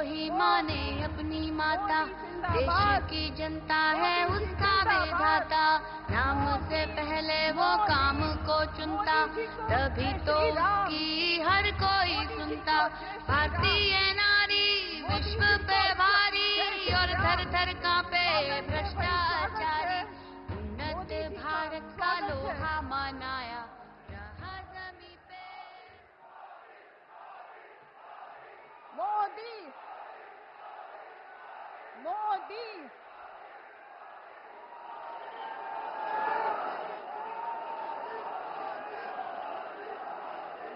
ही माने अपनी माता, देश की जनता है उसका विधाता। नाम से पहले वो काम को चुनता, तभी तो उसकी हर कोई सुनता। भारतीय नारी विश्व पे भारी, और धर धर कांपे भ्रष्टाचारी। उन्नत भारत का लोहा मनाया रहा जमी पे। मोदी मोदी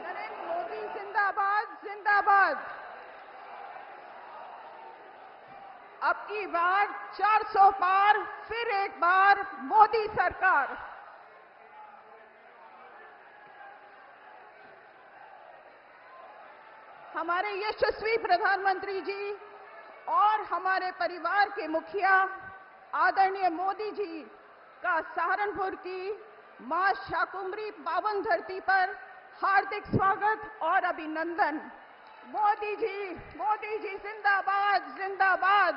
नरेंद्र मोदी जिंदाबाद जिंदाबाद। अब की बार 400 पार, फिर एक बार मोदी सरकार। हमारे यशस्वी प्रधानमंत्री जी और हमारे परिवार के मुखिया आदरणीय मोदी जी का सहारनपुर की मां शाकुंभरी पावन धरती पर हार्दिक स्वागत और अभिनंदन। मोदी जी जिंदाबाद जिंदाबाद।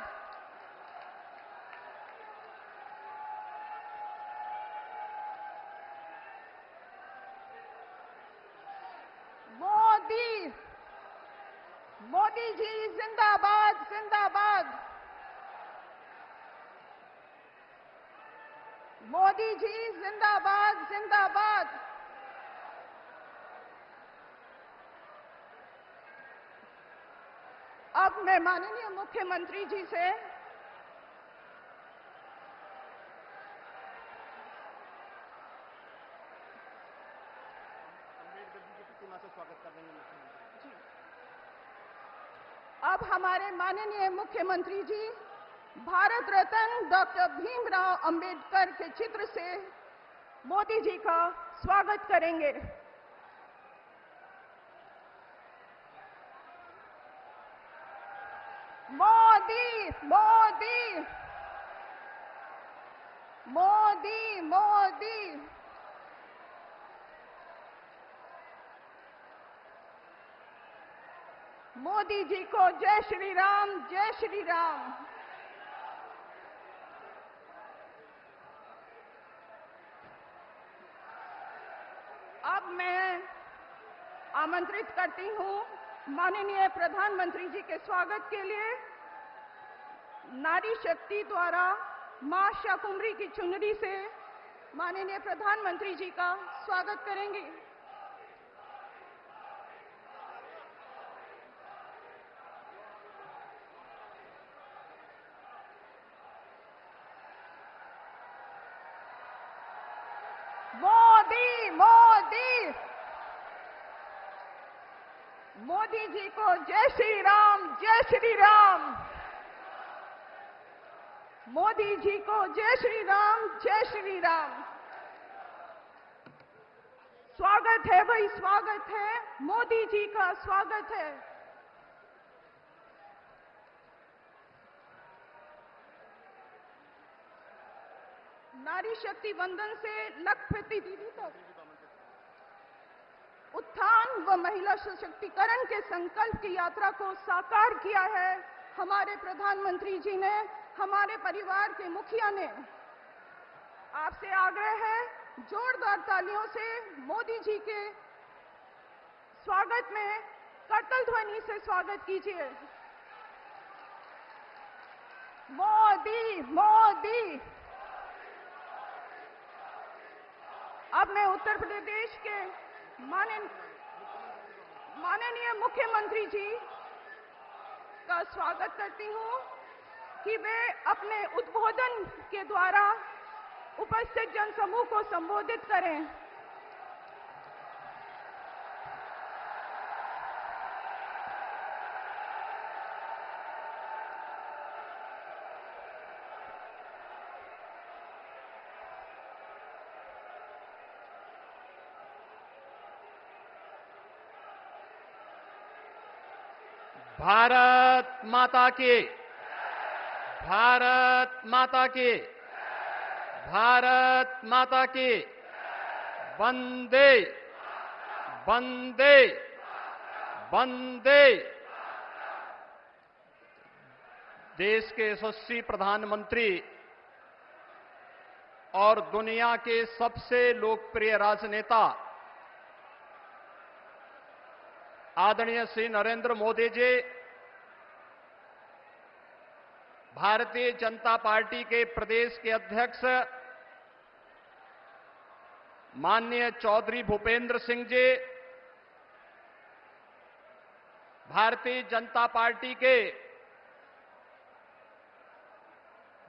मोदी जी जिंदाबाद जिंदाबाद। मोदी जी जिंदाबाद जिंदाबाद। अब मैं माननीय मुख्यमंत्री जी से स्वागत कर देंगे मुख्यमंत्री जी। अब हमारे माननीय मुख्यमंत्री जी भारत रत्न डॉक्टर भीमराव अंबेडकर के चित्र से मोदी जी का स्वागत करेंगे। मोदी मोदी मोदी मोदी। मोदी जी को जय श्री राम जय श्री राम। अब मैं आमंत्रित करती हूं माननीय प्रधानमंत्री जी के स्वागत के लिए नारी शक्ति द्वारा मां शाकुंभरी की चुनरी से माननीय प्रधानमंत्री जी का स्वागत करेंगे। मोदी मोदी मोदी जी को जय श्री राम जय श्री राम। मोदी जी को जय श्री राम जय श्री राम। स्वागत है भाई स्वागत है, मोदी जी का स्वागत है। नारी शक्ति वंदन से लखपति दीदी तक उत्थान व महिला सशक्तिकरण के संकल्प की यात्रा को साकार किया है हमारे प्रधानमंत्री जी ने, हमारे परिवार के मुखिया ने। आपसे आग्रह है जोरदार तालियों से मोदी जी के स्वागत में करतल ध्वनि से स्वागत कीजिए। मोदी मोदी। अब मैं उत्तर प्रदेश के माननीय मुख्यमंत्री जी का स्वागत करती हूं कि वे अपने उद्बोधन के द्वारा उपस्थित जनसमूह को संबोधित करें। भारत माता की, भारत माता की, भारत माता की। वंदे वंदे वंदे। देश के यशस्वी प्रधानमंत्री और दुनिया के सबसे लोकप्रिय राजनेता आदरणीय श्री नरेंद्र मोदी जी, भारतीय जनता पार्टी के प्रदेश के अध्यक्ष माननीय चौधरी भूपेंद्र सिंह जी, भारतीय जनता पार्टी के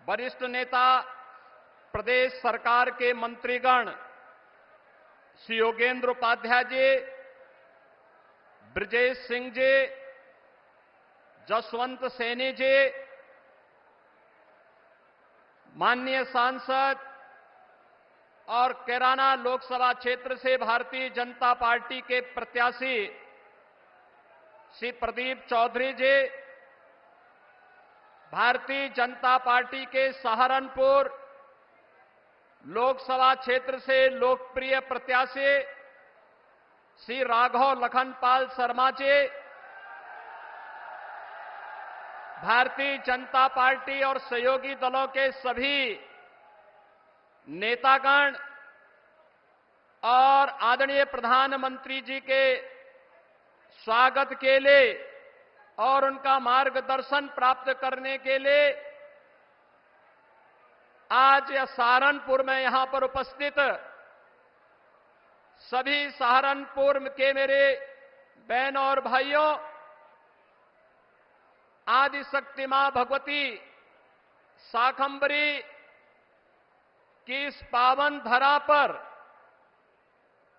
वरिष्ठ नेता प्रदेश सरकार के मंत्रीगण श्री योगेंद्र उपाध्याय जी, ब्रजेश सिंह जी, जसवंत सैनी जी, माननीय सांसद और कैराना लोकसभा क्षेत्र से भारतीय जनता पार्टी के प्रत्याशी श्री प्रदीप चौधरी जी, भारतीय जनता पार्टी के सहारनपुर लोकसभा क्षेत्र से लोकप्रिय प्रत्याशी श्री राघव लखनपाल शर्मा जी, भारतीय जनता पार्टी और सहयोगी दलों के सभी नेतागण और आदरणीय प्रधानमंत्री जी के स्वागत के लिए और उनका मार्गदर्शन प्राप्त करने के लिए आज सहारनपुर में यहां पर उपस्थित सभी सहारनपुर के मेरे बहनों और भाइयों, आदिशक्ति मां भगवती शाकंभरी की इस पावन धरा पर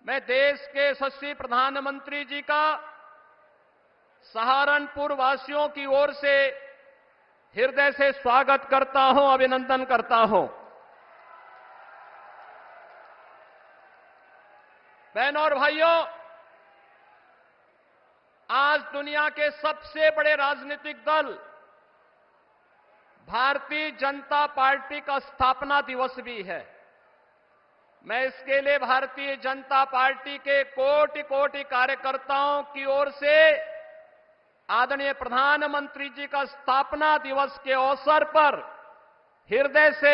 मैं देश के यशस्वी प्रधानमंत्री जी का सहारनपुर वासियों की ओर से हृदय से स्वागत करता हूं, अभिनंदन करता हूं। बहनों और भाइयों, आज दुनिया के सबसे बड़े राजनीतिक दल भारतीय जनता पार्टी का स्थापना दिवस भी है। मैं इसके लिए भारतीय जनता पार्टी के कोटि कोटि कार्यकर्ताओं की ओर से आदरणीय प्रधानमंत्री जी का स्थापना दिवस के अवसर पर हृदय से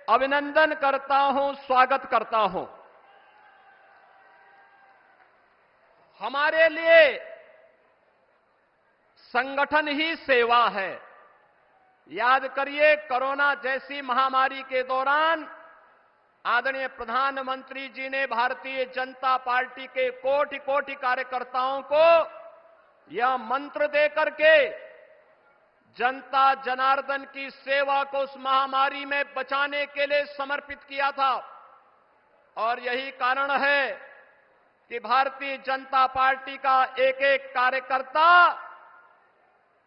अभिनंदन करता हूं, स्वागत करता हूं। हमारे लिए संगठन ही सेवा है। याद करिए, कोरोना जैसी महामारी के दौरान आदरणीय प्रधानमंत्री जी ने भारतीय जनता पार्टी के कोटि कोटि कार्यकर्ताओं को यह मंत्र दे करके जनता जनार्दन की सेवा को उस महामारी में बचाने के लिए समर्पित किया था। और यही कारण है कि भारतीय जनता पार्टी का एक एक कार्यकर्ता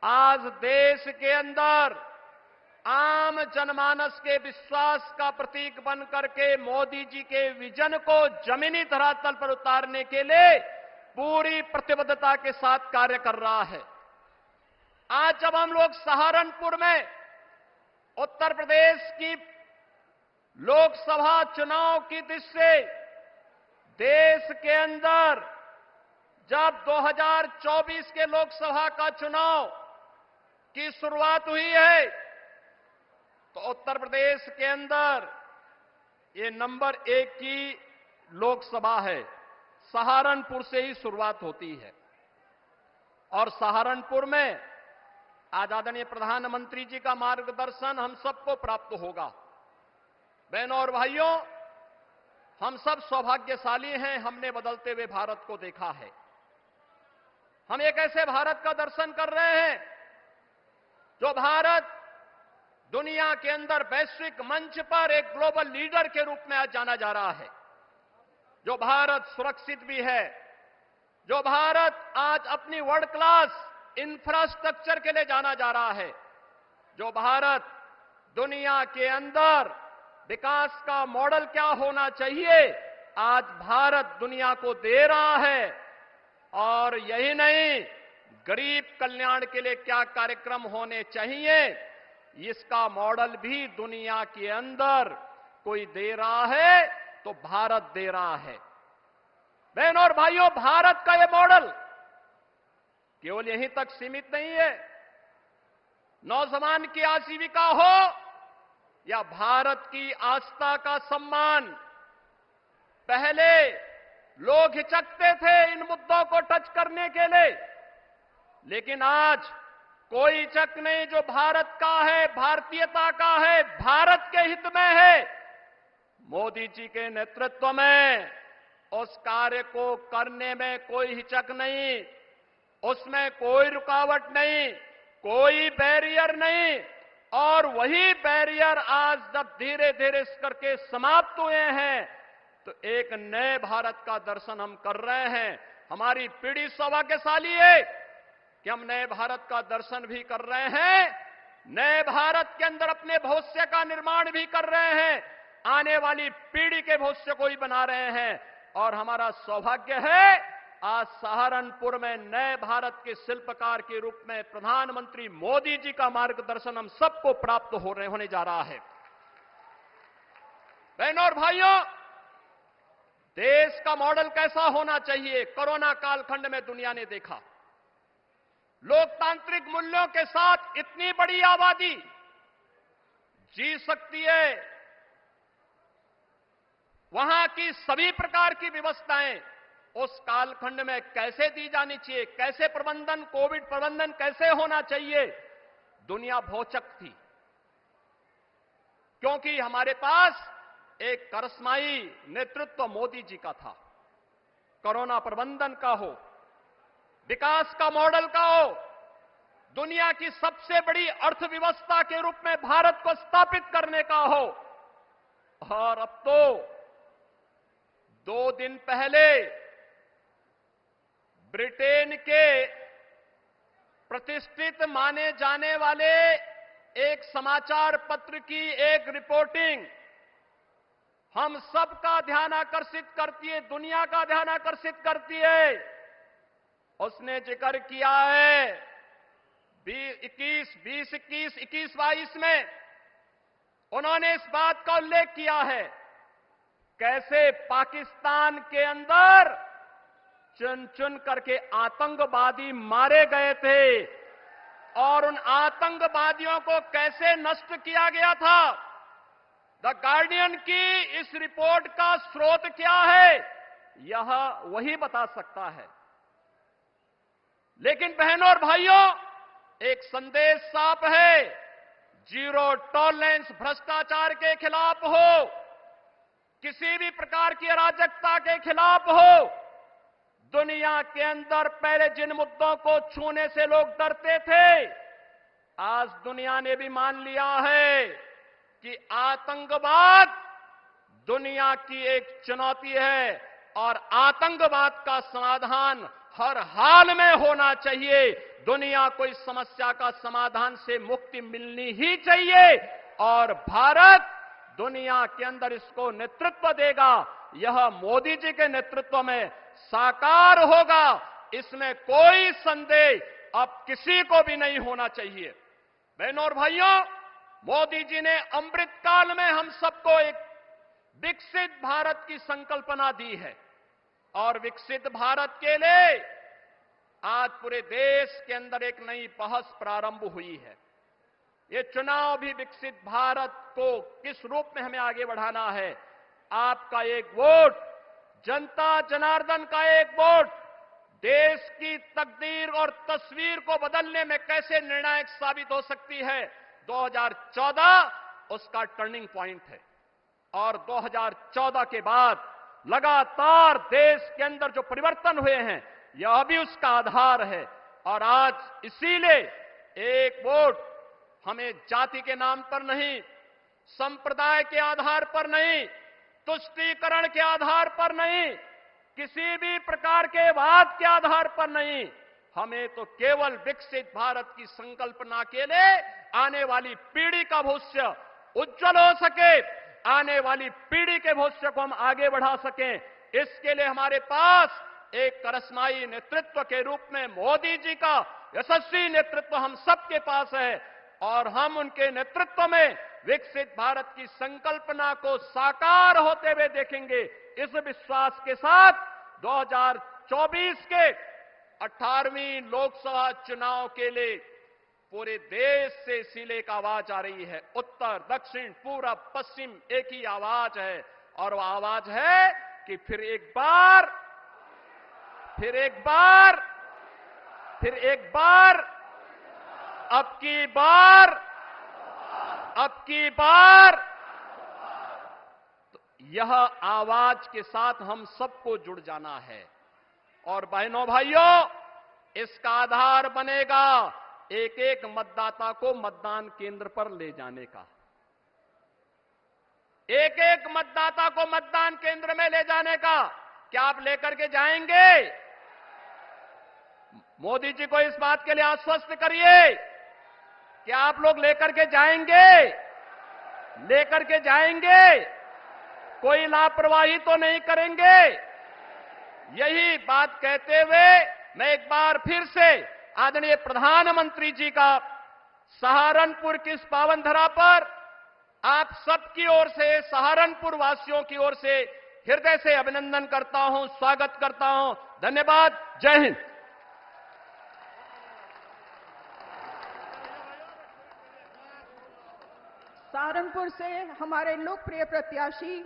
आज देश के अंदर आम जनमानस के विश्वास का प्रतीक बन करके मोदी जी के विजन को जमीनी धरातल पर उतारने के लिए पूरी प्रतिबद्धता के साथ कार्य कर रहा है। आज जब हम लोग सहारनपुर में उत्तर प्रदेश की लोकसभा चुनाव की दृष्टि से देश के अंदर जब 2024 के लोकसभा का चुनाव की शुरुआत हुई है, तो उत्तर प्रदेश के अंदर ये नंबर 1 की लोकसभा है। सहारनपुर से ही शुरुआत होती है और सहारनपुर में आज आदरणीय प्रधानमंत्री जी का मार्गदर्शन हम सबको प्राप्त होगा। बहनों और भाइयों, हम सब सौभाग्यशाली हैं, हमने बदलते हुए भारत को देखा है। हम एक ऐसे भारत का दर्शन कर रहे हैं जो भारत दुनिया के अंदर वैश्विक मंच पर एक ग्लोबल लीडर के रूप में आज जाना जा रहा है। जो भारत सुरक्षित भी है, जो भारत आज अपनी वर्ल्ड क्लास इंफ्रास्ट्रक्चर के लिए जाना जा रहा है, जो भारत दुनिया के अंदर विकास का मॉडल क्या होना चाहिए, आज भारत दुनिया को दे रहा है। और यही नहीं, गरीब कल्याण के लिए क्या कार्यक्रम होने चाहिए, इसका मॉडल भी दुनिया के अंदर कोई दे रहा है तो भारत दे रहा है। बहनों और भाइयों, भारत का यह मॉडल केवल यहीं तक सीमित नहीं है। नौजवान की आजीविका हो या भारत की आस्था का सम्मान। पहले लोग हिचकते थे इन मुद्दों को टच करने के लिए, लेकिन आज कोई हिचक नहीं। जो भारत का है, भारतीयता का है, भारत के हित में है, मोदी जी के नेतृत्व में उस कार्य को करने में कोई हिचक नहीं, उसमें कोई रुकावट नहीं, कोई बैरियर नहीं। और वही बैरियर आज जब धीरे धीरे इस करके समाप्त हुए हैं तो एक नए भारत का दर्शन हम कर रहे हैं। हमारी पीढ़ी सौभाग्यशाली है कि हम नए भारत का दर्शन भी कर रहे हैं, नए भारत के अंदर अपने भविष्य का निर्माण भी कर रहे हैं, आने वाली पीढ़ी के भविष्य को ही बना रहे हैं। और हमारा सौभाग्य है आज सहारनपुर में नए भारत के शिल्पकार के रूप में प्रधानमंत्री मोदी जी का मार्गदर्शन हम सबको प्राप्त होने जा रहा है। बहनों और भाइयों, देश का मॉडल कैसा होना चाहिए, कोरोना कालखंड में दुनिया ने देखा। लोकतांत्रिक मूल्यों के साथ इतनी बड़ी आबादी जी सकती है, वहां की सभी प्रकार की व्यवस्थाएं उस कालखंड में कैसे दी जानी चाहिए, कैसे प्रबंधन, कोविड प्रबंधन कैसे होना चाहिए, दुनिया भौचक थी। क्योंकि हमारे पास एक करिश्माई नेतृत्व मोदी जी का था। कोरोना प्रबंधन का हो, विकास का मॉडल का हो, दुनिया की सबसे बड़ी अर्थव्यवस्था के रूप में भारत को स्थापित करने का हो। और अब तो 2 दिन पहले ब्रिटेन के प्रतिष्ठित माने जाने वाले एक समाचार पत्र की एक रिपोर्टिंग हम सबका ध्यान आकर्षित करती है, दुनिया का ध्यान आकर्षित करती है। उसने जिक्र किया है 2021-22 में उन्होंने इस बात का उल्लेख किया है कैसे पाकिस्तान के अंदर चुन चुन करके आतंकवादी मारे गए थे और उन आतंकवादियों को कैसे नष्ट किया गया था। द गार्डियन की इस रिपोर्ट का स्रोत क्या है, यह वही बता सकता है। लेकिन बहनों और भाइयों, एक संदेश साफ है, जीरो टॉलरेंस भ्रष्टाचार के खिलाफ हो, किसी भी प्रकार की अराजकता के खिलाफ हो। दुनिया के अंदर पहले जिन मुद्दों को छूने से लोग डरते थे, आज दुनिया ने भी मान लिया है कि आतंकवाद दुनिया की एक चुनौती है और आतंकवाद का समाधान हर हाल में होना चाहिए। दुनिया को इस समस्या का समाधान से मुक्ति मिलनी ही चाहिए और भारत दुनिया के अंदर इसको नेतृत्व देगा। यह मोदी जी के नेतृत्व में साकार होगा, इसमें कोई संदेह अब किसी को भी नहीं होना चाहिए। बहनों और भाइयों, मोदी जी ने अमृत काल में हम सबको एक विकसित भारत की संकल्पना दी है और विकसित भारत के लिए आज पूरे देश के अंदर एक नई बहस प्रारंभ हुई है। ये चुनाव भी विकसित भारत को किस रूप में हमें आगे बढ़ाना है। आपका एक वोट, जनता जनार्दन का एक वोट देश की तकदीर और तस्वीर को बदलने में कैसे निर्णायक साबित हो सकती है। 2014 उसका टर्निंग पॉइंट है और 2014 के बाद लगातार देश के अंदर जो परिवर्तन हुए हैं, यह भी उसका आधार है। और आज इसीलिए एक वोट हमें जाति के नाम पर नहीं, संप्रदाय के आधार पर नहीं, तुष्टीकरण के आधार पर नहीं, किसी भी प्रकार के वाद के आधार पर नहीं, हमें तो केवल विकसित भारत की संकल्पना के लिए आने वाली पीढ़ी का भविष्य उज्जवल हो सके, आने वाली पीढ़ी के भविष्य को हम आगे बढ़ा सकें, इसके लिए हमारे पास एक करिश्माई नेतृत्व के रूप में मोदी जी का यशस्वी नेतृत्व हम सबके पास है और हम उनके नेतृत्व में विकसित भारत की संकल्पना को साकार होते हुए देखेंगे। इस विश्वास के साथ 2024 के 18वीं लोकसभा चुनाव के लिए पूरे देश से इसीलिए एक आवाज आ रही है, उत्तर दक्षिण पूरब पश्चिम एक ही आवाज है, और वो आवाज है कि फिर एक बार अब की बार तो यह आवाज के साथ हम सबको जुड़ जाना है। और बहनों भाइयों, इसका आधार बनेगा एक एक मतदाता को मतदान केंद्र पर ले जाने का, एक एक मतदाता को मतदान केंद्र में ले जाने का। क्या आप लेकर के जाएंगे? मोदी जी को इस बात के लिए आश्वस्त करिए कि आप लोग लेकर के जाएंगे, कोई लापरवाही तो नहीं करेंगे। यही बात कहते हुए मैं एक बार फिर से आदरणीय प्रधानमंत्री जी का सहारनपुर की इस पावन धरा पर आप सबकी ओर से, सहारनपुर वासियों की ओर से हृदय से अभिनंदन करता हूं, स्वागत करता हूं। धन्यवाद। जय हिंद। सहारनपुर से हमारे लोकप्रिय प्रत्याशी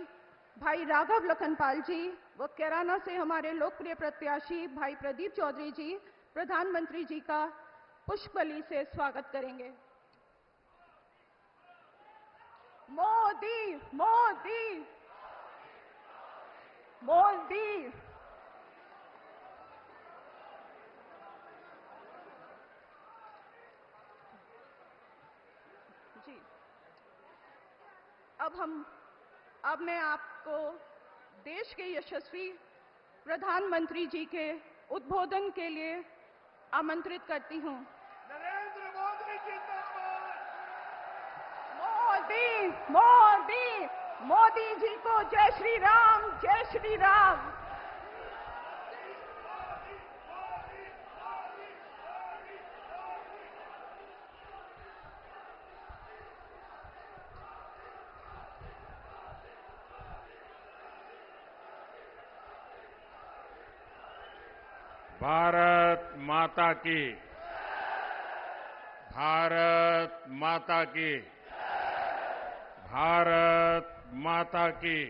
भाई राघव लखनपाल जी व कैराना से हमारे लोकप्रिय प्रत्याशी भाई प्रदीप चौधरी जी प्रधानमंत्री जी का पुष्पबली से स्वागत करेंगे। मोदी मोदी मोदी। जी, अब मैं आपको देश के यशस्वी प्रधानमंत्री जी के उद्बोधन के लिए आमंत्रित करती हूं। नरेंद्र मोदी जिंदाबाद। मोदी मोदी मोदी जी को जय श्री राम, जय श्री राम। भारत माता की, भारत माता की, भारत माता की।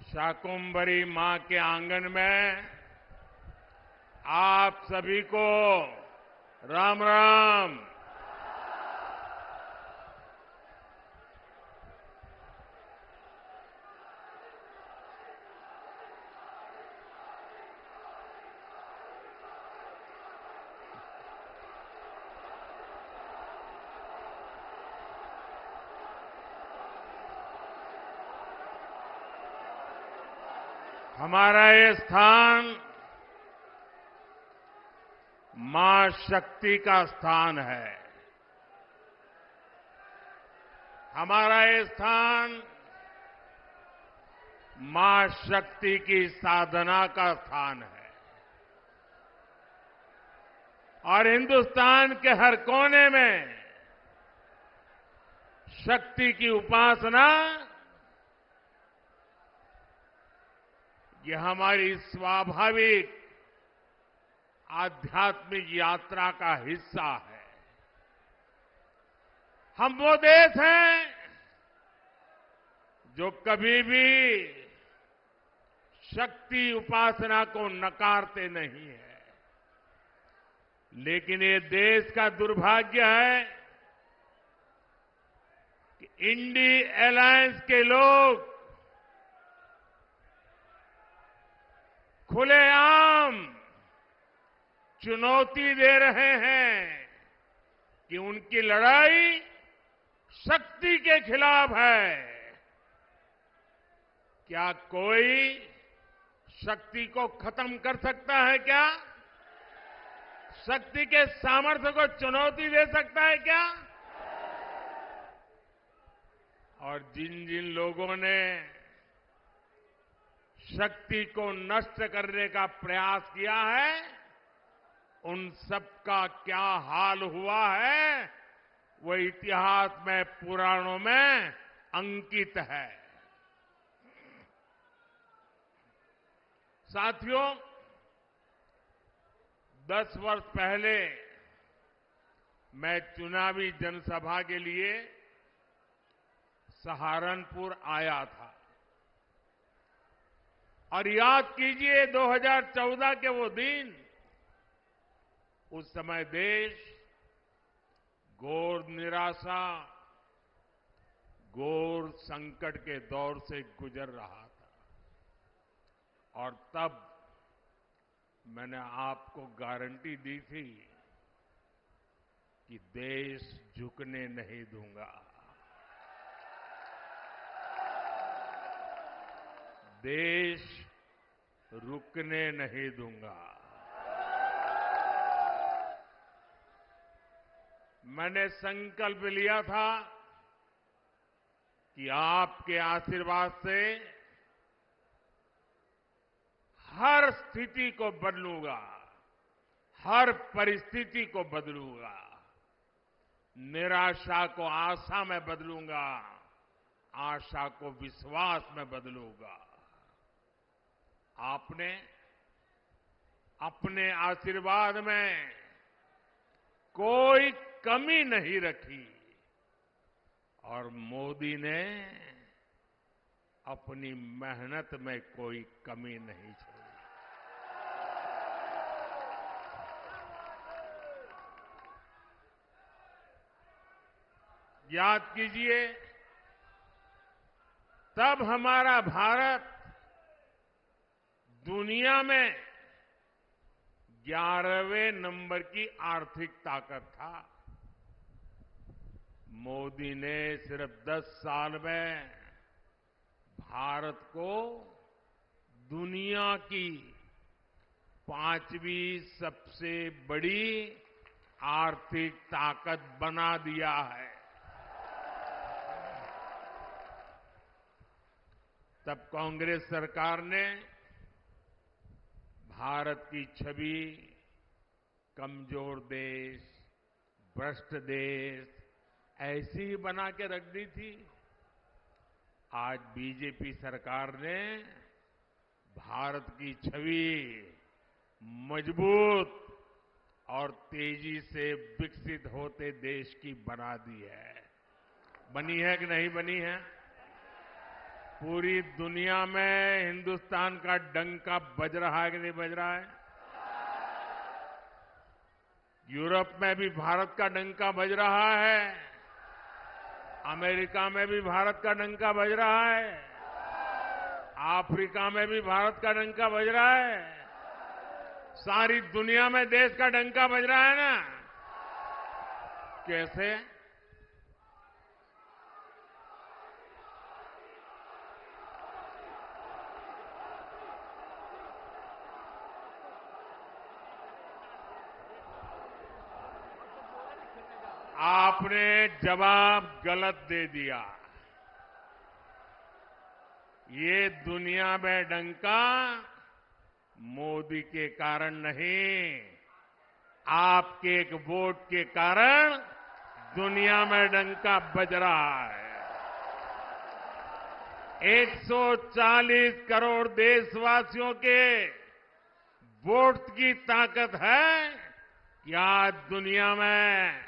शाकुंभरी मां के आंगन में आप सभी को राम राम। हमारा ये स्थान मां शक्ति का स्थान है। हमारा ये स्थान मां शक्ति की साधना का स्थान है। और हिंदुस्तान के हर कोने में शक्ति की उपासना ये हमारी स्वाभाविक आध्यात्मिक यात्रा का हिस्सा है। हम वो देश हैं जो कभी भी शक्ति उपासना को नकारते नहीं है। लेकिन ये देश का दुर्भाग्य है कि इंडी अलायंस के लोग खुलेआम चुनौती दे रहे हैं कि उनकी लड़ाई शक्ति के खिलाफ है। क्या कोई शक्ति को खत्म कर सकता है? क्या शक्ति के सामर्थ्य को चुनौती दे सकता है? क्या? और जिन जिन लोगों ने शक्ति को नष्ट करने का प्रयास किया है, उन सबका क्या हाल हुआ है वो इतिहास में, पुराणों में अंकित है। साथियों, 10 वर्ष पहले मैं चुनावी जनसभा के लिए सहारनपुर आया था और याद कीजिए 2014 के वो दिन, उस समय देश घोर निराशा, घोर संकट के दौर से गुजर रहा था और तब मैंने आपको गारंटी दी थी कि देश झुकने नहीं दूंगा, देश रुकने नहीं दूंगा। मैंने संकल्प लिया था कि आपके आशीर्वाद से हर स्थिति को बदलूंगा, हर परिस्थिति को बदलूंगा, निराशा को आशा में बदलूंगा, आशा को विश्वास में बदलूंगा। आपने अपने आशीर्वाद में कोई कमी नहीं रखी और मोदी ने अपनी मेहनत में कोई कमी नहीं छोड़ी। याद कीजिए, तब हमारा भारत दुनिया में 11वें नंबर की आर्थिक ताकत था। मोदी ने सिर्फ 10 साल में भारत को दुनिया की 5वीं सबसे बड़ी आर्थिक ताकत बना दिया है। तब कांग्रेस सरकार ने भारत की छवि कमजोर देश, भ्रष्ट देश ऐसी ही बना के रख दी थी। आज बीजेपी सरकार ने भारत की छवि मजबूत और तेजी से विकसित होते देश की बना दी है। बनी है कि नहीं बनी है? पूरी दुनिया में हिंदुस्तान का डंका बज रहा है कि नहीं बज रहा है? यूरोप में भी भारत का डंका बज रहा है, अमेरिका में भी भारत का डंका बज रहा है, अफ्रीका में भी भारत का डंका बज रहा है, सारी दुनिया में देश का डंका बज रहा है ना। कैसे? आपने जवाब गलत दे दिया। ये दुनिया में डंका मोदी के कारण नहीं, आपके एक वोट के कारण दुनिया में डंका बज रहा है। 140 करोड़ देशवासियों के वोट की ताकत है कि आज दुनिया में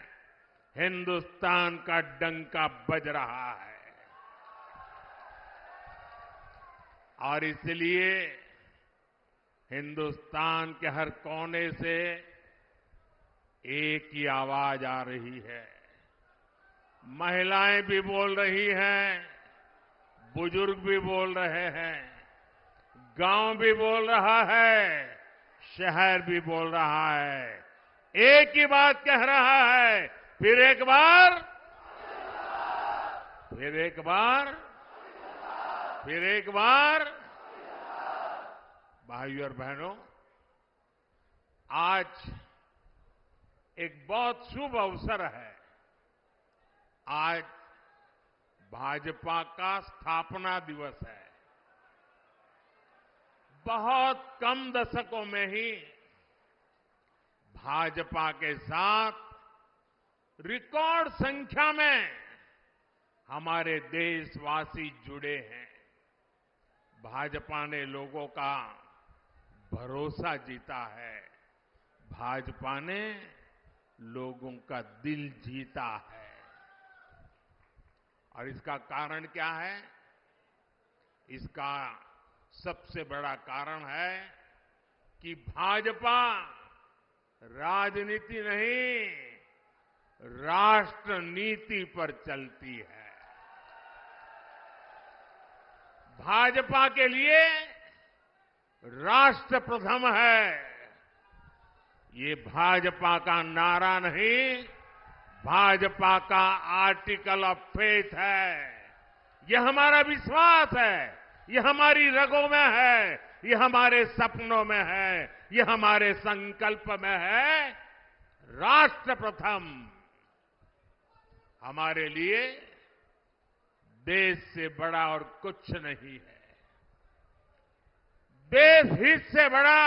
हिंदुस्तान का डंका बज रहा है। और इसलिए हिंदुस्तान के हर कोने से एक ही आवाज आ रही है। महिलाएं भी बोल रही हैं, बुजुर्ग भी बोल रहे हैं, गांव भी बोल रहा है, शहर भी बोल रहा है। एक ही बात कह रहा है, फिर एक बार, फिर एक बार, फिर एक बार। भाइयों और बहनों, आज एक बहुत शुभ अवसर है। आज भाजपा का स्थापना दिवस है। बहुत कम दशकों में ही भाजपा के साथ रिकॉर्ड संख्या में हमारे देशवासी जुड़े हैं। भाजपा ने लोगों का भरोसा जीता है। भाजपा ने लोगों का दिल जीता है। और इसका कारण क्या है? इसका सबसे बड़ा कारण है कि भाजपा राजनीति नहीं, राष्ट्र नीति पर चलती है। भाजपा के लिए राष्ट्र प्रथम है। ये भाजपा का नारा नहीं, भाजपा का आर्टिकल ऑफ फेथ है। यह हमारा विश्वास है, यह हमारी रगों में है, यह हमारे सपनों में है, यह हमारे संकल्प में है। राष्ट्र प्रथम हमारे लिए देश से बड़ा और कुछ नहीं है। देश हित से बड़ा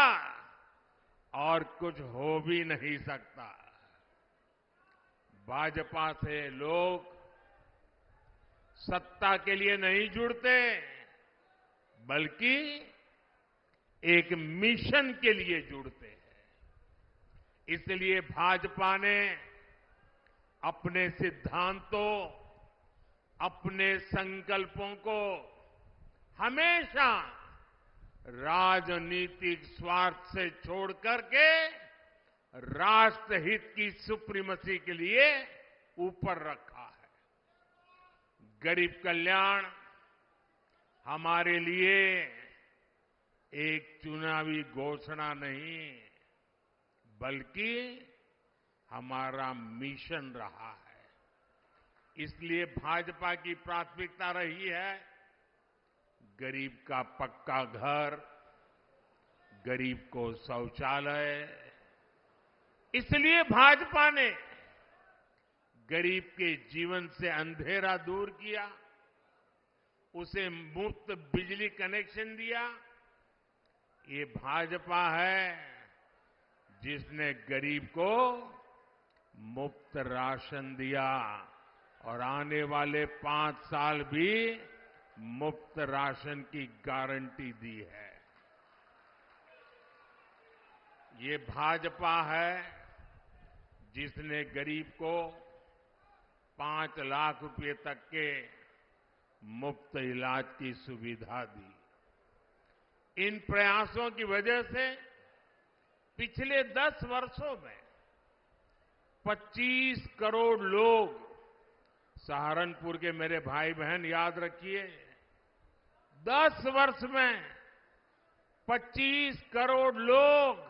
और कुछ हो भी नहीं सकता। भाजपा से लोग सत्ता के लिए नहीं जुड़ते, बल्कि एक मिशन के लिए जुड़ते हैं। इसलिए भाजपा ने अपने सिद्धांतों, अपने संकल्पों को हमेशा राजनीतिक स्वार्थ से छोड़ करके राष्ट्रहित की सुप्रीमेसी के लिए ऊपर रखा है। गरीब कल्याण हमारे लिए एक चुनावी घोषणा नहीं, बल्कि हमारा मिशन रहा है। इसलिए भाजपा की प्राथमिकता रही है गरीब का पक्का घर, गरीब को शौचालय। इसलिए भाजपा ने गरीब के जीवन से अंधेरा दूर किया, उसे मुफ्त बिजली कनेक्शन दिया। ये भाजपा है जिसने गरीब को मुफ्त राशन दिया और आने वाले 5 साल भी मुफ्त राशन की गारंटी दी है। ये भाजपा है जिसने गरीब को 5 लाख रुपए तक के मुफ्त इलाज की सुविधा दी। इन प्रयासों की वजह से पिछले 10 वर्षों में 25 करोड़ लोग, सहारनपुर के मेरे भाई बहन याद रखिए, 10 वर्ष में 25 करोड़ लोग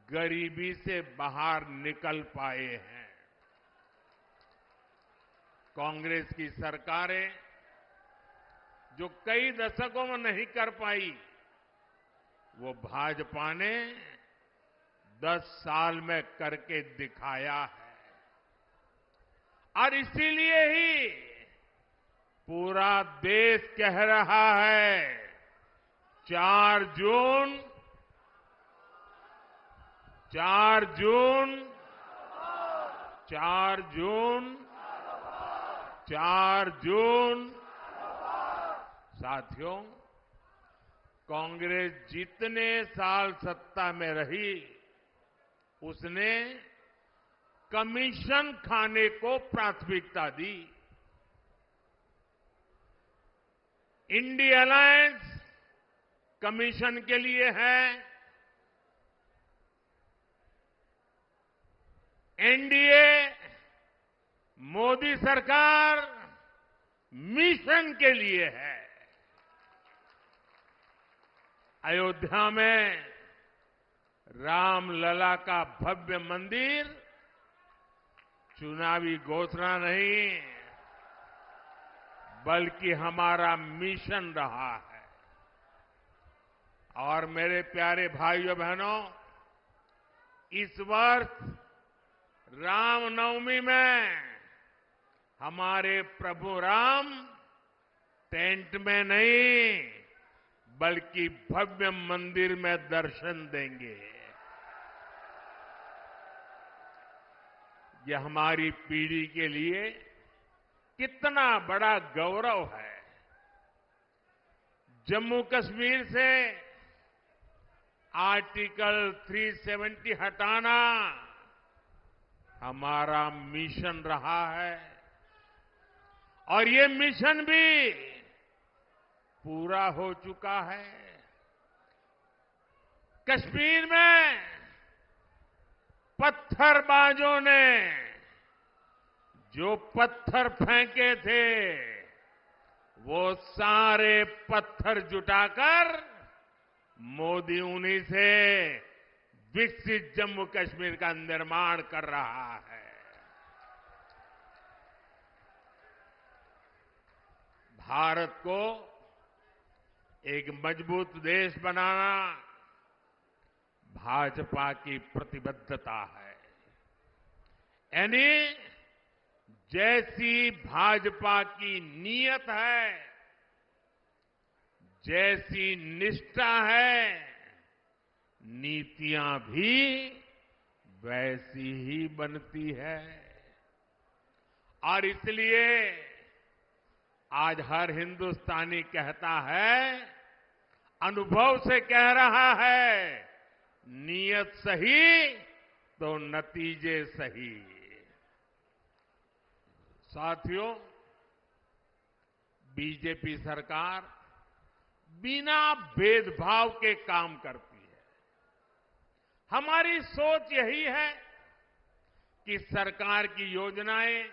गरीबी से बाहर निकल पाए हैं। कांग्रेस की सरकारें जो कई दशकों में नहीं कर पाई, वो भाजपा ने 10 साल में करके दिखाया है। और इसीलिए ही पूरा देश कह रहा है 4 जून 4 जून 4 जून 4 जून। साथियों, कांग्रेस जितने साल सत्ता में रही, उसने कमीशन खाने को प्राथमिकता दी। इंडिया अलायंस कमीशन के लिए है, एनडीए मोदी सरकार मिशन के लिए है। अयोध्या में रामलला का भव्य मंदिर चुनावी घोषणा नहीं, बल्कि हमारा मिशन रहा है। और मेरे प्यारे भाइयों बहनों, इस वर्ष रामनवमी में हमारे प्रभु राम टेंट में नहीं, बल्कि भव्य मंदिर में दर्शन देंगे। यह हमारी पीढ़ी के लिए कितना बड़ा गौरव है। जम्मू कश्मीर से आर्टिकल 370 हटाना हमारा मिशन रहा है और ये मिशन भी पूरा हो चुका है। कश्मीर में पत्थरबाजों ने जो पत्थर फेंके थे वो सारे पत्थर जुटाकर मोदी उन्हीं से विकसित जम्मू कश्मीर का निर्माण कर रहा है। भारत को एक मजबूत देश बनाना भाजपा की प्रतिबद्धता है। यानी जैसी भाजपा की नीयत है, जैसी निष्ठा है, नीतियां भी वैसी ही बनती है। और इसलिए आज हर हिंदुस्तानी कहता है, अनुभव से कह रहा है, नीयत सही तो नतीजे सही। साथियों, बीजेपी सरकार बिना भेदभाव के काम करती है। हमारी सोच यही है कि सरकार की योजनाएं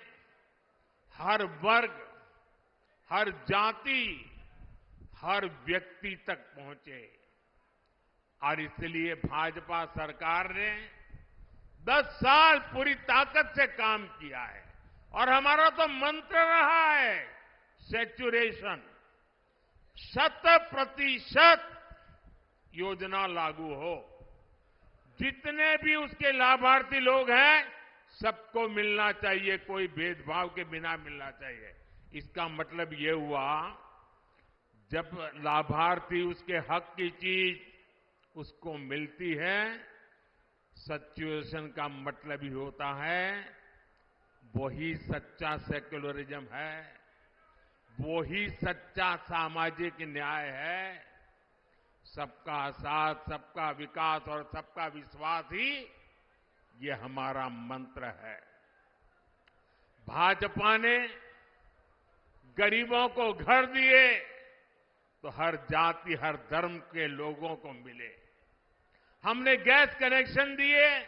हर वर्ग, हर जाति, हर व्यक्ति तक पहुंचे। और इसलिए भाजपा सरकार ने 10 साल पूरी ताकत से काम किया है और हमारा तो मंत्र रहा है सैचुरेशन, 100% योजना लागू हो। जितने भी उसके लाभार्थी लोग हैं सबको मिलना चाहिए, कोई भेदभाव के बिना मिलना चाहिए। इसका मतलब ये हुआ, जब लाभार्थी उसके हक की चीज उसको मिलती है, सैचुरेशन का मतलब ही होता है वही सच्चा सेक्युलरिज्म है, वही सच्चा सामाजिक न्याय है। सबका साथ, सबका विकास और सबका विश्वास ही ये हमारा मंत्र है। भाजपा ने गरीबों को घर दिए तो हर जाति, हर धर्म के लोगों को मिले। हमने गैस कनेक्शन दिए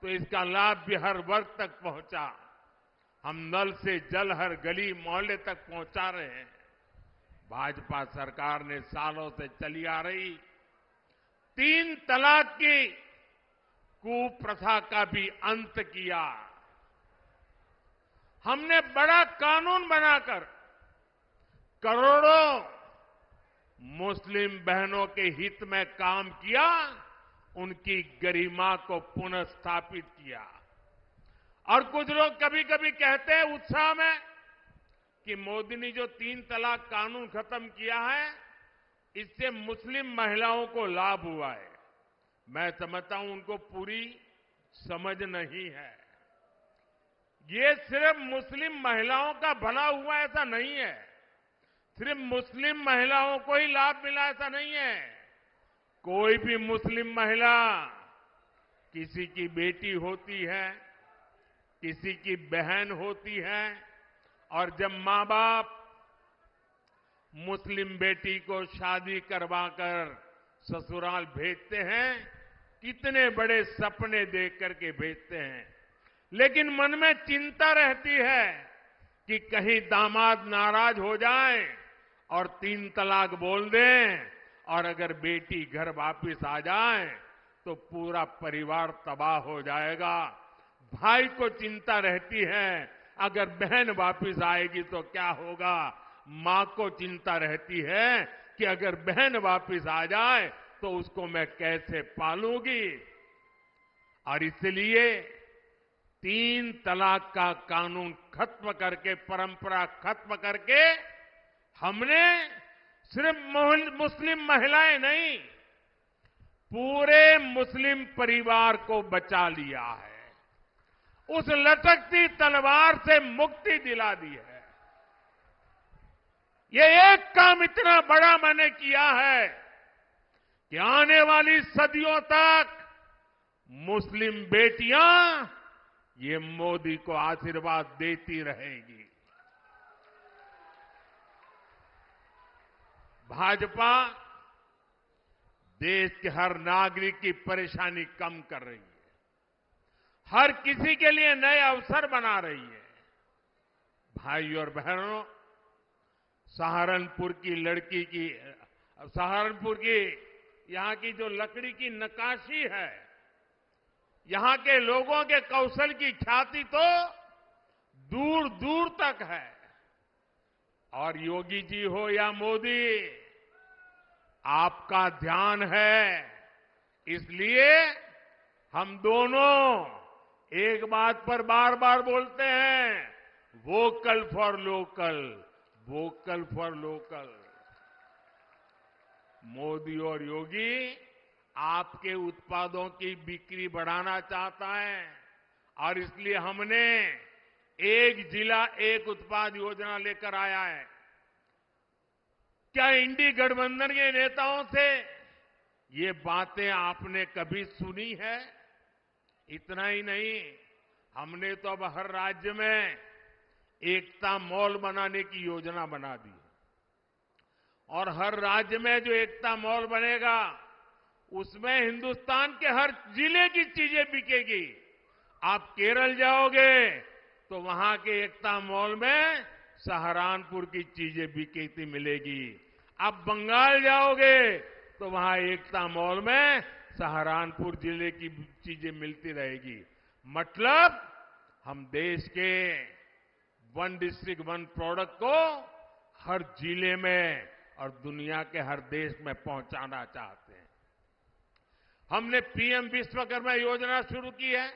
तो इसका लाभ भी हर वर्ग तक पहुंचा। हम नल से जल हर गली मोहल्ले तक पहुंचा रहे हैं। भाजपा सरकार ने सालों से चली आ रही 3 तलाक की कुप्रथा का भी अंत किया। हमने बड़ा कानून बनाकर करोड़ों मुस्लिम बहनों के हित में काम किया, उनकी गरिमा को पुनः स्थापित किया। और कुछ लोग कभी कभी कहते हैं उत्साह में कि मोदी ने जो 3 तलाक कानून खत्म किया है, इससे मुस्लिम महिलाओं को लाभ हुआ है। मैं समझता हूं उनको पूरी समझ नहीं है। ये सिर्फ मुस्लिम महिलाओं का भला हुआ ऐसा नहीं है, सिर्फ मुस्लिम महिलाओं को ही लाभ मिला ऐसा नहीं है। कोई भी मुस्लिम महिला, किसी की बेटी होती है, किसी की बहन होती है, और जब मां बाप मुस्लिम बेटी को शादी करवाकर ससुराल भेजते हैं, कितने बड़े सपने देख करके भेजते हैं, लेकिन मन में चिंता रहती है कि कहीं दामाद नाराज हो जाए और 3 तलाक बोल दें, और अगर बेटी घर वापिस आ जाए तो पूरा परिवार तबाह हो जाएगा। भाई को चिंता रहती है अगर बहन वापिस आएगी तो क्या होगा। मां को चिंता रहती है कि अगर बहन वापिस आ जाए तो उसको मैं कैसे पालूंगी। और इसलिए 3 तलाक का कानून खत्म करके, परंपरा खत्म करके, हमने सिर्फ मुस्लिम महिलाएं नहीं, पूरे मुस्लिम परिवार को बचा लिया है। उस लटकती तलवार से मुक्ति दिला दी है। ये एक काम इतना बड़ा मैंने किया है कि आने वाली सदियों तक मुस्लिम बेटियां ये मोदी को आशीर्वाद देती रहेगी। भाजपा देश के हर नागरिक की परेशानी कम कर रही है, हर किसी के लिए नए अवसर बना रही है। भाई और बहनों, सहारनपुर की यहां की जो लकड़ी की नक्काशी है, यहां के लोगों के कौशल की ख्याति तो दूर दूर तक है। और योगी जी हो या मोदी, आपका ध्यान है, इसलिए हम दोनों एक बात पर बार बार बोलते हैं, vocal for local, vocal for local. Modi और योगी आपके उत्पादों की बिक्री बढ़ाना चाहता है और इसलिए हमने एक जिला एक उत्पाद योजना लेकर आया है। क्या इंडी गठबंधन के नेताओं से ये बातें आपने कभी सुनी है? इतना ही नहीं, हमने तो अब हर राज्य में एकता मॉल बनाने की योजना बना दी और हर राज्य में जो एकता मॉल बनेगा उसमें हिंदुस्तान के हर जिले की चीजें बिकेगी। आप केरल जाओगे तो वहां के एकता मॉल में सहारनपुर की चीजें बिकती मिलेगी। आप बंगाल जाओगे तो वहां एकता मॉल में सहारनपुर जिले की चीजें मिलती रहेगी। मतलब हम देश के वन डिस्ट्रिक्ट वन प्रोडक्ट को हर जिले में और दुनिया के हर देश में पहुंचाना चाहते हैं। हमने पीएम विश्वकर्मा योजना शुरू की है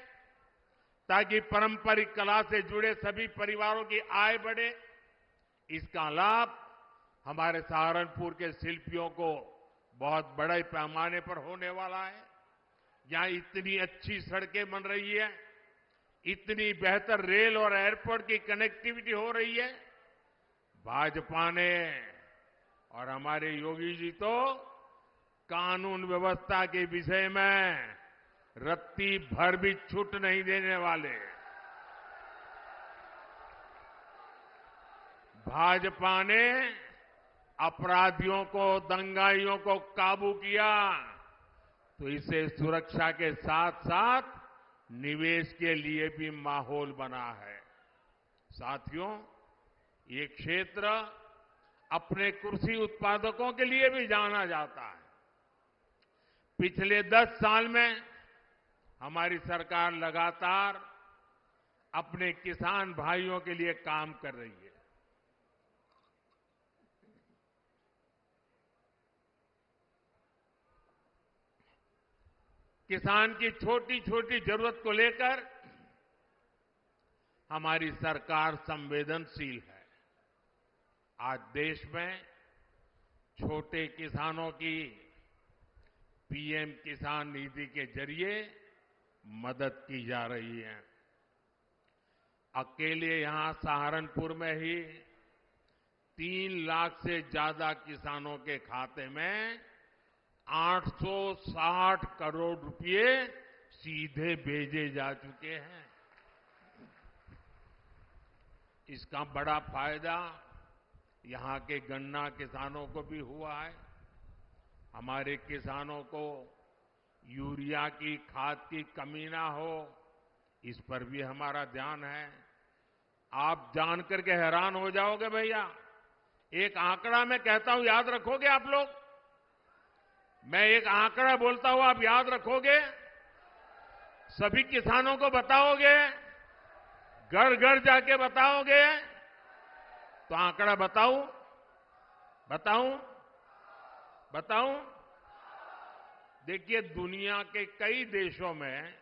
ताकि पारंपरिक कला से जुड़े सभी परिवारों की आय बढ़े। इसका लाभ हमारे सहारनपुर के शिल्पियों को बहुत बड़े पैमाने पर होने वाला है। यहां इतनी अच्छी सड़कें बन रही है, इतनी बेहतर रेल और एयरपोर्ट की कनेक्टिविटी हो रही है। भाजपा ने और हमारे योगी जी तो कानून व्यवस्था के विषय में रत्ती भर भी छूट नहीं देने वाले। भाजपा ने अपराधियों को, दंगाइयों को काबू किया तो इसे सुरक्षा के साथ साथ निवेश के लिए भी माहौल बना है। साथियों, ये क्षेत्र अपने कृषि उत्पादकों के लिए भी जाना जाता है। पिछले 10 साल में हमारी सरकार लगातार अपने किसान भाइयों के लिए काम कर रही है। किसान की छोटी छोटी जरूरत को लेकर हमारी सरकार संवेदनशील है। आज देश में छोटे किसानों की पीएम किसान निधि के जरिए मदद की जा रही है। अकेले यहां सहारनपुर में ही 3 लाख से ज्यादा किसानों के खाते में 860 करोड़ रुपए सीधे भेजे जा चुके हैं। इसका बड़ा फायदा यहां के गन्ना किसानों को भी हुआ है। हमारे किसानों को यूरिया की खाद की कमी ना हो, इस पर भी हमारा ध्यान है। आप जानकर के हैरान हो जाओगे भैया, एक आंकड़ा मैं कहता हूं, याद रखोगे आप लोग? मैं एक आंकड़ा बोलता हूं, आप याद रखोगे? सभी किसानों को बताओगे? घर घर जाके बताओगे? तो आंकड़ा बताऊं? देखिए, दुनिया के कई देशों में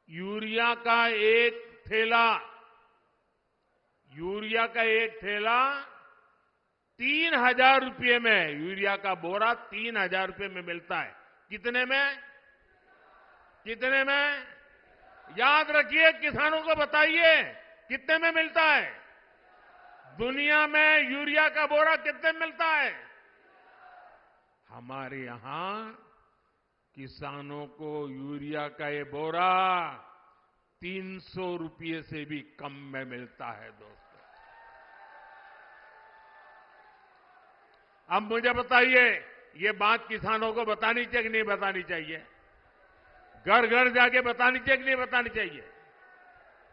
यूरिया का एक थैला 3,000 रुपये में, यूरिया का बोरा 3,000 रुपये में मिलता है। कितने में? याद रखिए, किसानों को बताइए कितने में मिलता है। दुनिया में यूरिया का बोरा कितने में मिलता है? हमारे यहां किसानों को यूरिया का ये बोरा 300 रुपये से भी कम में मिलता है दोस्तों। अब मुझे बताइए, ये बात किसानों को बतानी चाहिए कि नहीं बतानी चाहिए? घर घर जाके बतानी चाहिए कि नहीं बतानी चाहिए?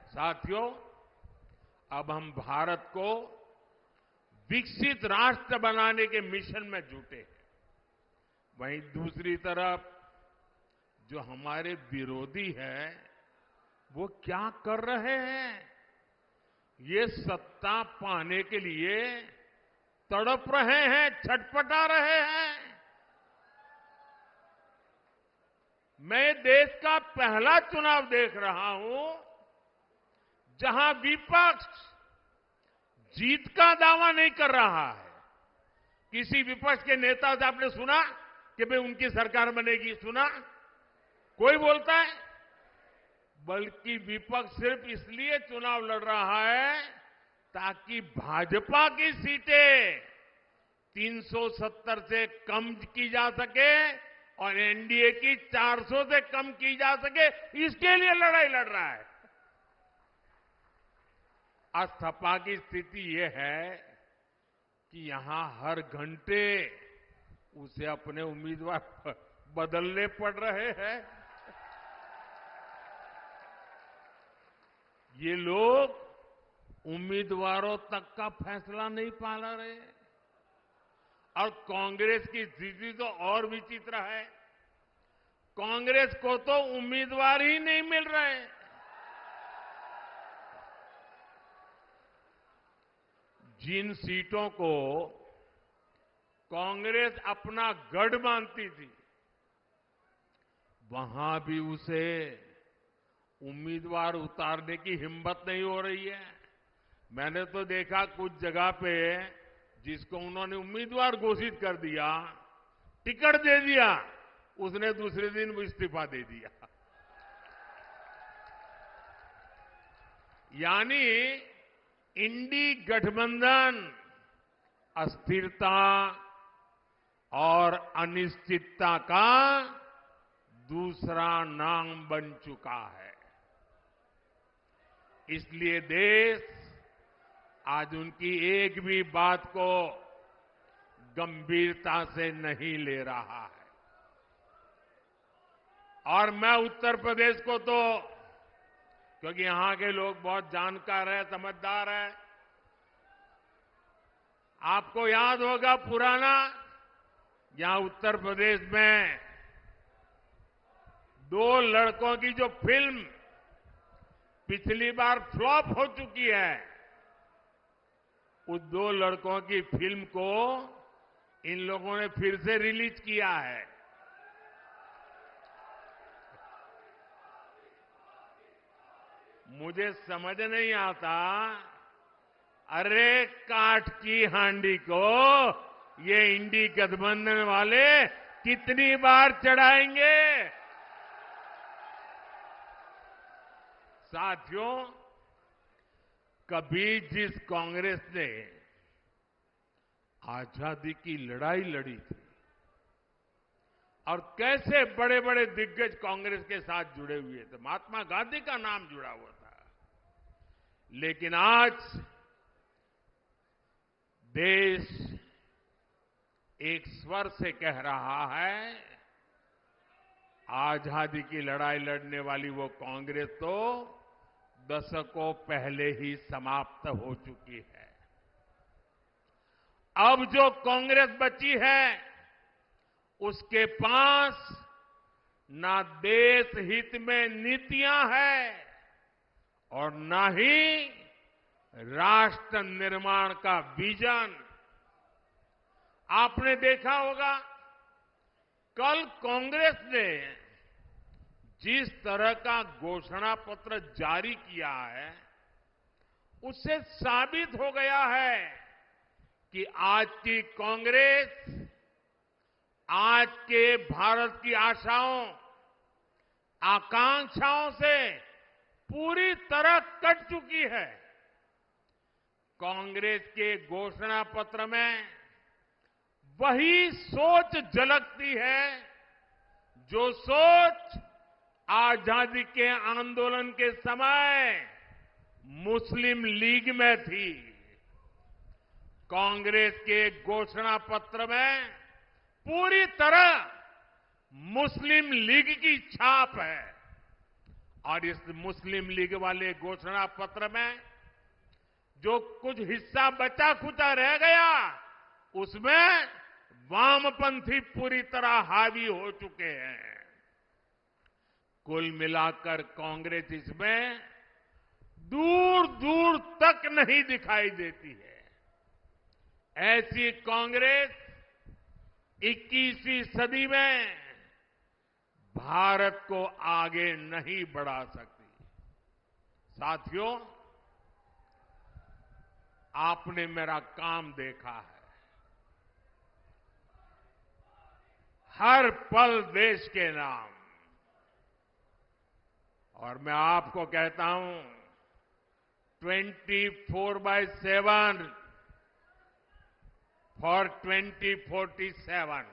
साथियों, अब हम भारत को विकसित राष्ट्र बनाने के मिशन में जुटे हैं। वहीं दूसरी तरफ जो हमारे विरोधी हैं, वो क्या कर रहे हैं? ये सत्ता पाने के लिए तड़प रहे हैं, छटपटा रहे हैं। मैं देश का पहला चुनाव देख रहा हूं जहां विपक्ष जीत का दावा नहीं कर रहा है। किसी विपक्ष के नेता से आपने सुना कि भाई उनकी सरकार बनेगी? सुना कोई बोलता है? बल्कि विपक्ष सिर्फ इसलिए चुनाव लड़ रहा है ताकि भाजपा की सीटें 370 से कम की जा सके और एनडीए की 400 से कम की जा सके, इसके लिए लड़ाई लड़ रहा है। आज सपा की स्थिति यह है कि यहां हर घंटे उसे अपने उम्मीदवार बदलने पड़ रहे हैं। ये लोग उम्मीदवारों तक का फैसला नहीं पा रहे। और कांग्रेस की स्थिति तो और विचित्र है। कांग्रेस को तो उम्मीदवार ही नहीं मिल रहे। जिन सीटों को कांग्रेस अपना गढ़ मानती थी, वहां भी उसे उम्मीदवार उतारने की हिम्मत नहीं हो रही है। मैंने तो देखा कुछ जगह पे जिसको उन्होंने उम्मीदवार घोषित कर दिया, टिकट दे दिया, उसने दूसरे दिन इस्तीफा दे दिया। यानी इंडी गठबंधन अस्थिरता और अनिश्चितता का दूसरा नाम बन चुका है। इसलिए देश आज उनकी एक भी बात को गंभीरता से नहीं ले रहा है। और मैं उत्तर प्रदेश को तो, क्योंकि यहां के लोग बहुत जानकार है, समझदार है, आपको याद होगा पुराना, यहां उत्तर प्रदेश में 2 लड़कों की जो फिल्म पिछली बार फ्लॉप हो चुकी है, उस 2 लड़कों की फिल्म को इन लोगों ने फिर से रिलीज किया है। मुझे समझ नहीं आता, अरे काठ की हांडी को ये इंडी गठबंधन वाले कितनी बार चढ़ाएंगे? साथियों, कभी जिस कांग्रेस ने आजादी की लड़ाई लड़ी थी और कैसे बड़े बड़े दिग्गज कांग्रेस के साथ जुड़े हुए थे, महात्मा गांधी का नाम जुड़ा हुआ था, लेकिन आज देश एक स्वर से कह रहा है, आजादी की लड़ाई लड़ने वाली वो कांग्रेस तो दशकों पहले ही समाप्त हो चुकी है। अब जो कांग्रेस बची है, उसके पास ना देश हित में नीतियां हैं और ना ही राष्ट्र निर्माण का विजन। आपने देखा होगा, कल कांग्रेस ने जिस तरह का घोषणा पत्र जारी किया है, उससे साबित हो गया है कि आज की कांग्रेस आज के भारत की आशाओं, आकांक्षाओं से पूरी तरह कट चुकी है। कांग्रेस के घोषणा पत्र में वही सोच झलकती है जो सोच आजादी के आंदोलन के समय मुस्लिम लीग में थी। कांग्रेस के घोषणा पत्र में पूरी तरह मुस्लिम लीग की छाप है और इस मुस्लिम लीग वाले घोषणा पत्र में जो कुछ हिस्सा बचा खुचा रह गया उसमें वामपंथी पूरी तरह हावी हो चुके हैं। कुल मिलाकर कांग्रेस इसमें दूर दूर तक नहीं दिखाई देती है। ऐसी कांग्रेस 21वीं सदी में भारत को आगे नहीं बढ़ा सकती। साथियों, आपने मेरा काम देखा है। हर पल देश के नाम, और मैं आपको कहता हूं 24/7 फॉर 2047।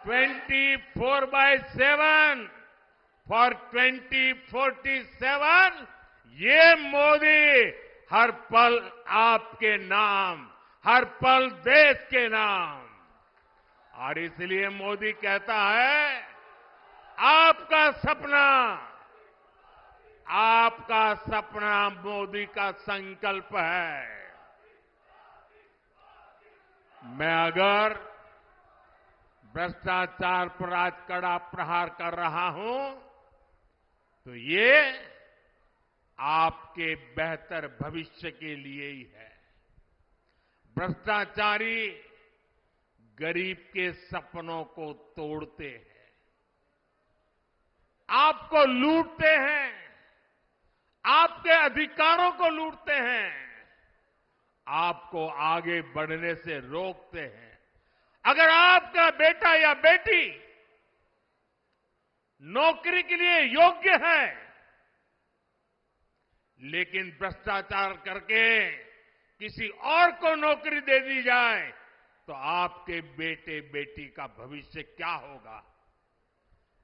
24/7 फॉर 2047। ये मोदी हर पल आपके नाम, हर पल देश के नाम। और इसलिए मोदी कहता है आपका सपना मोदी का संकल्प है। मैं अगर भ्रष्टाचार पर आज कड़ा प्रहार कर रहा हूं तो ये आपके बेहतर भविष्य के लिए ही है। भ्रष्टाचारी गरीब के सपनों को तोड़ते हैं, आपको लूटते हैं, आपके अधिकारों को लूटते हैं, आपको आगे बढ़ने से रोकते हैं। अगर आपका बेटा या बेटी नौकरी के लिए योग्य है लेकिन भ्रष्टाचार करके किसी और को नौकरी दे दी जाए तो आपके बेटे बेटी का भविष्य क्या होगा।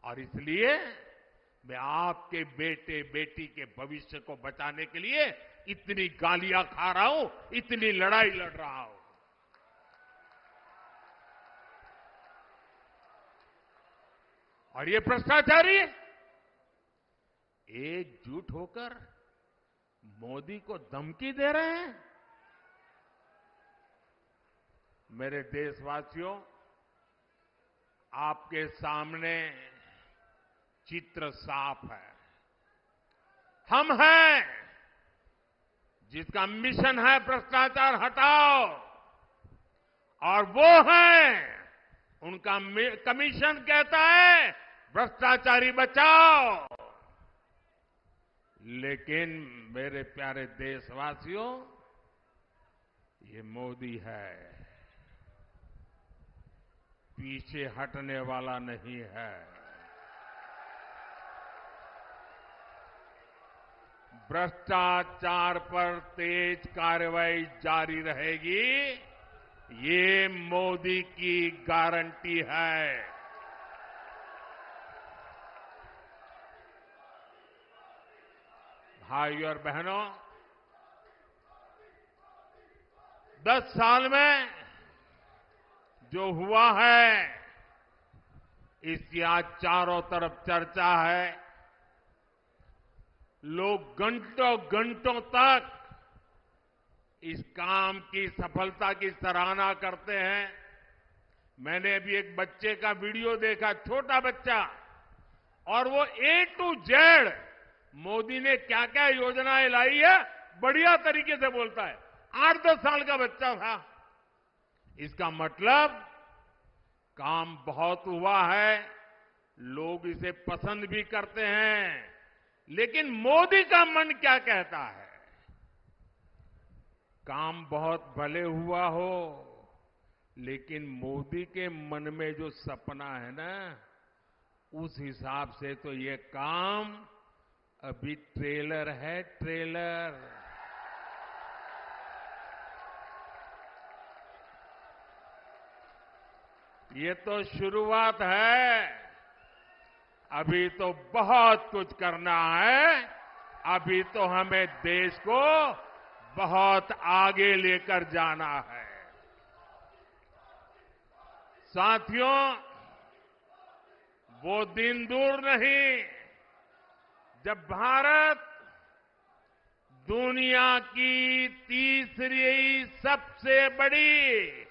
और इसलिए मैं आपके बेटे बेटी के भविष्य को बचाने के लिए इतनी गालियां खा रहा हूं, इतनी लड़ाई लड़ रहा हूं। और ये भ्रष्टाचारी एकजुट होकर मोदी को धमकी दे रहे हैं। मेरे देशवासियों, आपके सामने चित्र साफ है। हम हैं जिसका मिशन है भ्रष्टाचार हटाओ, और वो है उनका कमीशन कहता है भ्रष्टाचारी बचाओ। लेकिन मेरे प्यारे देशवासियों, ये मोदी है, पीछे हटने वाला नहीं है। भ्रष्टाचार पर तेज कार्रवाई जारी रहेगी, ये मोदी की गारंटी है। भाइयों और बहनों, 10 साल में जो हुआ है इसकी आज चारों तरफ चर्चा है। लोग घंटों घंटों तक इस काम की सफलता की सराहना करते हैं। मैंने अभी एक बच्चे का वीडियो देखा, छोटा बच्चा, और वो A to Z मोदी ने क्या क्या योजनाएं लाई है बढ़िया तरीके से बोलता है। 8-10 साल का बच्चा था। इसका मतलब काम बहुत हुआ है, लोग इसे पसंद भी करते हैं। लेकिन मोदी का मन क्या कहता है? काम बहुत भले हुआ हो, लेकिन मोदी के मन में जो सपना है ना, उस हिसाब से तो ये काम अभी ट्रेलर है, ट्रेलर। ये तो शुरुआत है, अभी तो बहुत कुछ करना है। अभी तो हमें देश को बहुत आगे लेकर जाना है। साथियों, वो दिन दूर नहीं जब भारत दुनिया की तीसरी सबसे बड़ी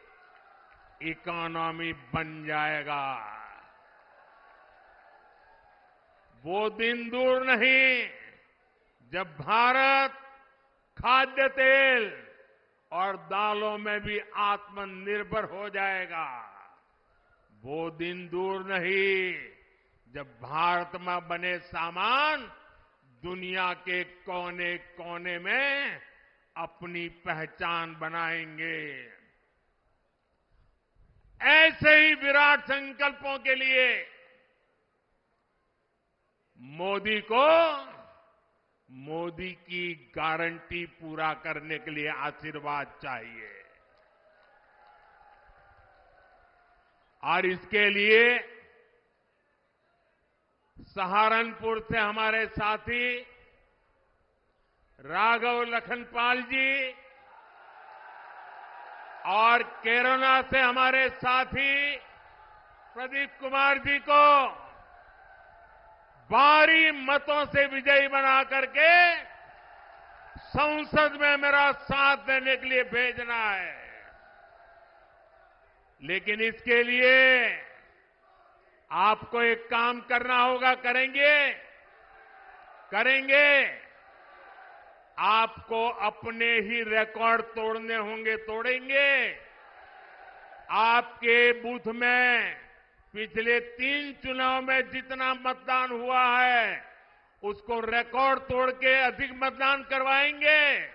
इकोनॉमी बन जाएगा। वो दिन दूर नहीं जब भारत खाद्य तेल और दालों में भी आत्मनिर्भर हो जाएगा। वो दिन दूर नहीं जब भारत में बने सामान दुनिया के कोने कोने में अपनी पहचान बनाएंगे। ऐसे ही विराट संकल्पों के लिए मोदी की गारंटी पूरा करने के लिए आशीर्वाद चाहिए। और इसके लिए सहारनपुर से हमारे साथी राघव लखनपाल जी और केरला से हमारे साथी प्रदीप कुमार जी को भारी मतों से विजयी बना करके संसद में मेरा साथ देने के लिए भेजना है। लेकिन इसके लिए आपको एक काम करना होगा। करेंगे। आपको अपने ही रिकॉर्ड तोड़ने होंगे, तोड़ेंगे। आपके बूथ में पिछले 3 चुनाव में जितना मतदान हुआ है उसको रिकॉर्ड तोड़ के अधिक मतदान करवाएंगे।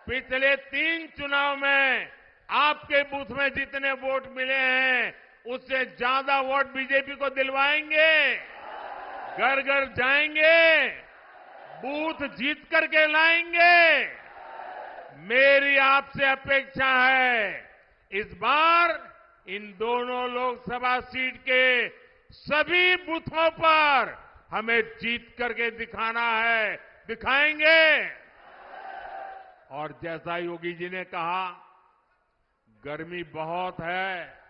पिछले 3 चुनाव में आपके बूथ में जितने वोट मिले हैं उससे ज्यादा वोट बीजेपी को दिलवाएंगे। घर घर जाएंगे, बूथ जीत करके लाएंगे। मेरी आपसे अपेक्षा है इस बार इन दोनों लोकसभा सीट के सभी बूथों पर हमें जीत करके दिखाना है, दिखाएंगे। और जैसा योगी जी ने कहा, गर्मी बहुत है।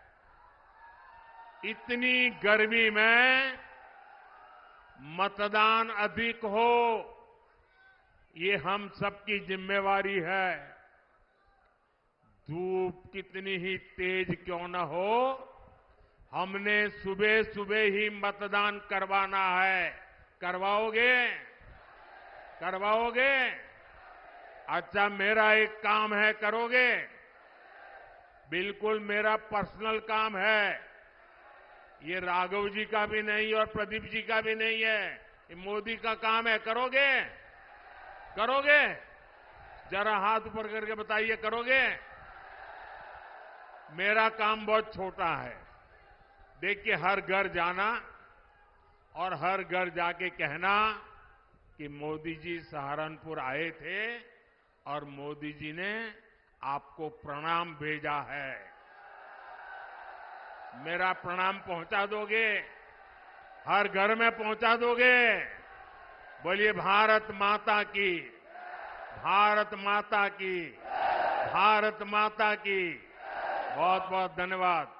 इतनी गर्मी में मतदान अधिक हो, ये हम सबकी जिम्मेवारी है। धूप कितनी ही तेज क्यों न हो, हमने सुबह सुबह ही मतदान करवाना है। करवाओगे? अच्छा, मेरा एक काम है, करोगे? बिल्कुल मेरा पर्सनल काम है। ये राघव जी का भी नहीं और प्रदीप जी का भी नहीं है, ये मोदी का काम है। करोगे? जरा हाथ ऊपर करके बताइए, करोगे? मेरा काम बहुत छोटा है। देखिए, हर घर जाना और हर घर जाके कहना कि मोदी जी सहारनपुर आए थे और मोदी जी ने आपको प्रणाम भेजा है। मेरा प्रणाम पहुंचा दोगे? हर घर में पहुंचा दोगे? बोलिए भारत माता की, भारत माता की, भारत माता की। बहुत बहुत धन्यवाद।